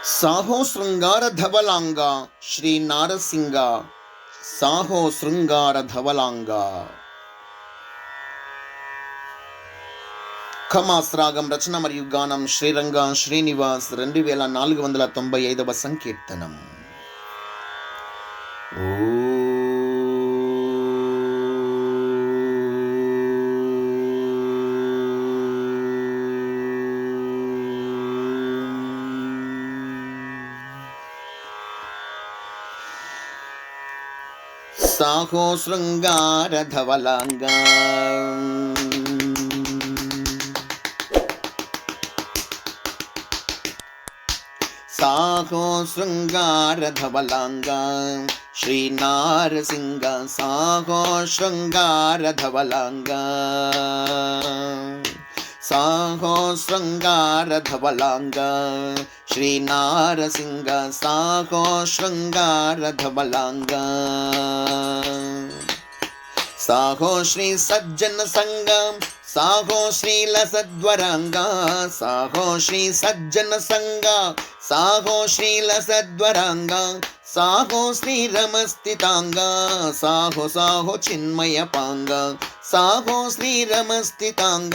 సాహో శృంగార ధవలాంగ శ్రీ నారసింగ. సాహో శృంగార ధవలాంగ. ఖమాస్ రాగం రచన మరియు గానం శ్రీరంగ శ్రీనివాస్ 2495వ సంకీర్తనం. సాహో శృంగార ధవలాంగ. సాహో శృంగార ధవలాంగ శ్రీ నారసింగ. సాహో శృంగార ధవలాంగ. సాహో శృంగార ధవలాంగ శ్రీ నారసింగ. సాహో శృంగార ధవలాంగ. సాహో శ్రీ సజ్జన సంగ. సాహో శ్రీల సద్వరాంగ. సాహో శ్రీ సజ్జన సంగ. సాహో శ్రీల సద్వరాంగ. సాహో శ్రీరమస్థితాంగ. సాహో సాహో చిన్మయ పాంగ. సాహో శ్రీరమస్థితాంగ.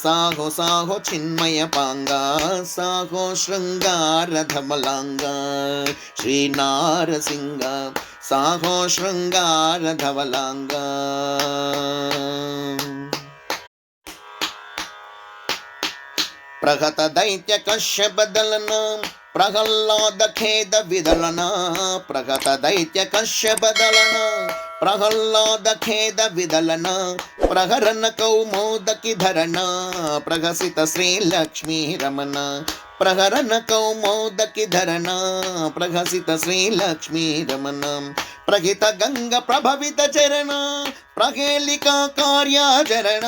సాహో సాహో చిన్మయ పాంగ. సాహో శృంగార ధవలాంగ శ్రీ నారసింగ. సాహో శృంగార ధవలాంగ. ప్రహత దైత్య కశ్యప దలన ప్రహ్లాద ఖేద విదలన. ప్రహత దైత్య కశ్యప దలన ప్రహ్లాద ఖేద విదలన. ప్రహరణ కౌమోదకి ధరణ ప్రహసిత శ్రీ లక్ష్మీ రమణ. ప్రహరణ కౌమోదకి ధరణ ప్రహసిత శ్రీ లక్ష్మీ రమణ. ప్రహిత గంగ ప్రభవిత చరణ ప్రహేళిక కార్యాచరణ.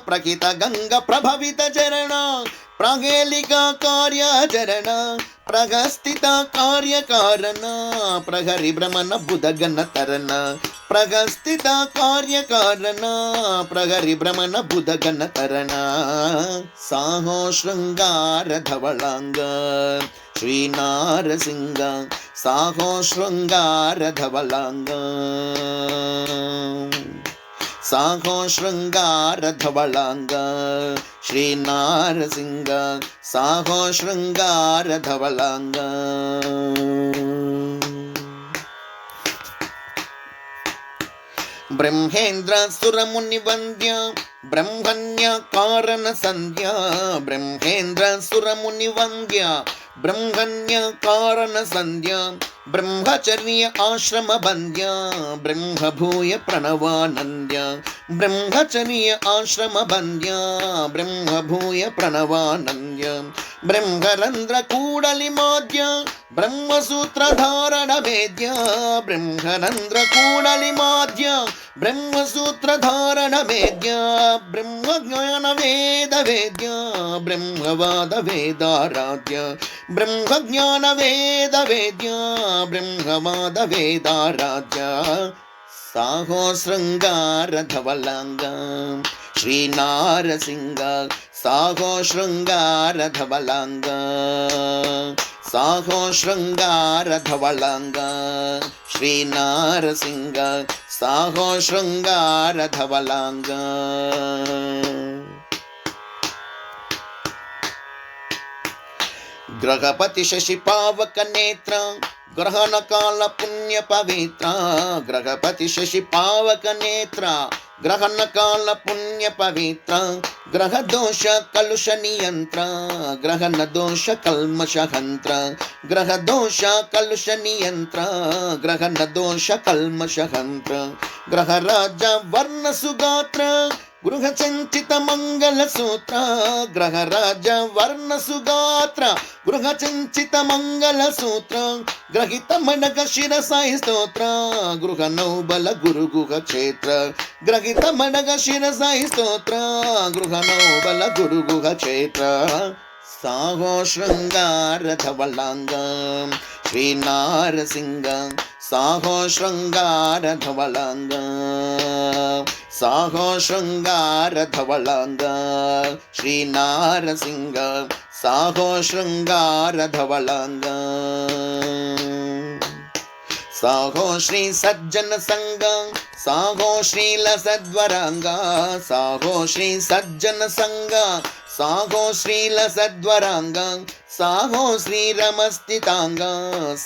ప్రహిత గంగ ప్రభవిత చరణ ప్రహేళిక కార్యాచరణ. ప్రగస్థిత కార్యకారణ ప్రహరి భ్రమణ బుధగణ తరణ. ప్రగస్థిత కార్యకారణ ప్రహరి భ్రమణ బుధగణ తరణ. సాహో శృంగార ధవలాంగ శ్రీ నారసింగ. సాహో శృంగార ధవలాంగ. సాహో శృంగార ధవలాంగ శ్రీ నారసింగ. సాహో శృంగార ధవలాంగ. బ్రహ్మేంద్ర సురముని వంద్య బ్రహ్మణ్య కారణ సంధ్య. బ్రహ్మేంద్ర సురముని వంద్య బ్రహ్మణ్య కారణ సంధ్య. బ్రహ్మచర్య ఆశ్రమ బంధ్య బ్రహ్మభూయ ప్రణవానంద్య. బ్రహ్మచర్య ఆశ్రమ బంధ్య బ్రహ్మభూయ ప్రణవానంద్య. బ్రహ్మరంధ్ర కూడలి మాధ్య బ్రహ్మసూత్రధారణ వేద్య. బ్రహ్మరంధ్ర కూడలి మాధ్య బ్రహ్మసూత్రధారణ వేద్య. బ్రహ్మజ్ఞాన వేద వేద్య బ్రహ్మవాద వేదారాధ్య. బ్రహ్మజ్ఞాన వేద వేద్య బ్రహ్మవాద వేదారాధ్య. సాహో శృంగార ధవలాంగ శ్రీ నారసింగ. సాహో శృంగార ధవలాంగ. సాహో శృంగార ధవలాంగ శ్రీ నారసింగ. సాహో శృంగార ధవలాంగ. గ్రహపతి శశి పావక నేత్ర గ్రహణ కాల పుణ్య పవిత్ర. గ్రహపతి శశి పావక నేత్ర గ్రహణ కాల పుణ్య పవిత్ర. గ్రహ దోష కలుష నియంత్ర గ్రహణ దోష కల్మష హంత్ర. గ్రహ దోష కలుష నియంత్ర గ్రహణ దోష కల్మష హంత్ర. గ్రహ రాజ వర్ణ సుగాత్ర గృహ సంచిత మంగళ సూత్ర. గ్రహ రాజ వర్ణ సుగాత్ర గృహ సంచిత మంగళ సూత్ర. గ్రహిత మణగ శిరసాయి స్తోత్ర గృహ నౌబల గురు గుహ క్షేత్ర. గ్రహిత మణగ శిరసాయి స్తోత్ర గృహ నౌబల గురు గుహ క్షేత్ర. సాహో శృంగార ధవలాంగ శ్రీ నారసింగ. సాహో శృంగార ధవలాంగ. సాహో శృంగార ధవళాంగ శ్రీ నారసింగ సాహో శృంగార ధవళాంగ సాహో శ్రీ సజ్జన సంగ సాహో శ్రీల సద్వరాంగ సాహో శ్రీ సజ్జన సంగ సాహో శ్రీల సద్వరాంగ సాహో శ్రీరమస్థితాంగ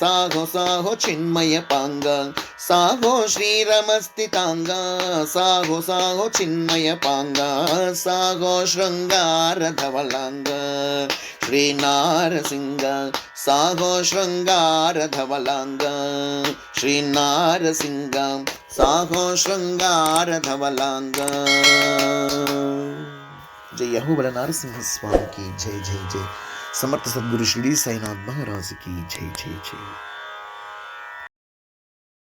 సాహో సాహో చిన్మయ పాంగ సాహో శ్రీరమస్థితాంగ సాహో సాహో చిన్మయ పాంగ సాహో శృంగార ధవళాంగ శ్రీ నారసింగ సాహో శృంగార ధవళాంగ శ్రీ నారసింగ సాహో శృంగార ధవళాంగ. జై యెహోవా నారసింహ స్వామికి జై జై జై. సమర్థ సద్గురు షిరిడి సాయినాథ్ మహారాజుకి జై జై జై.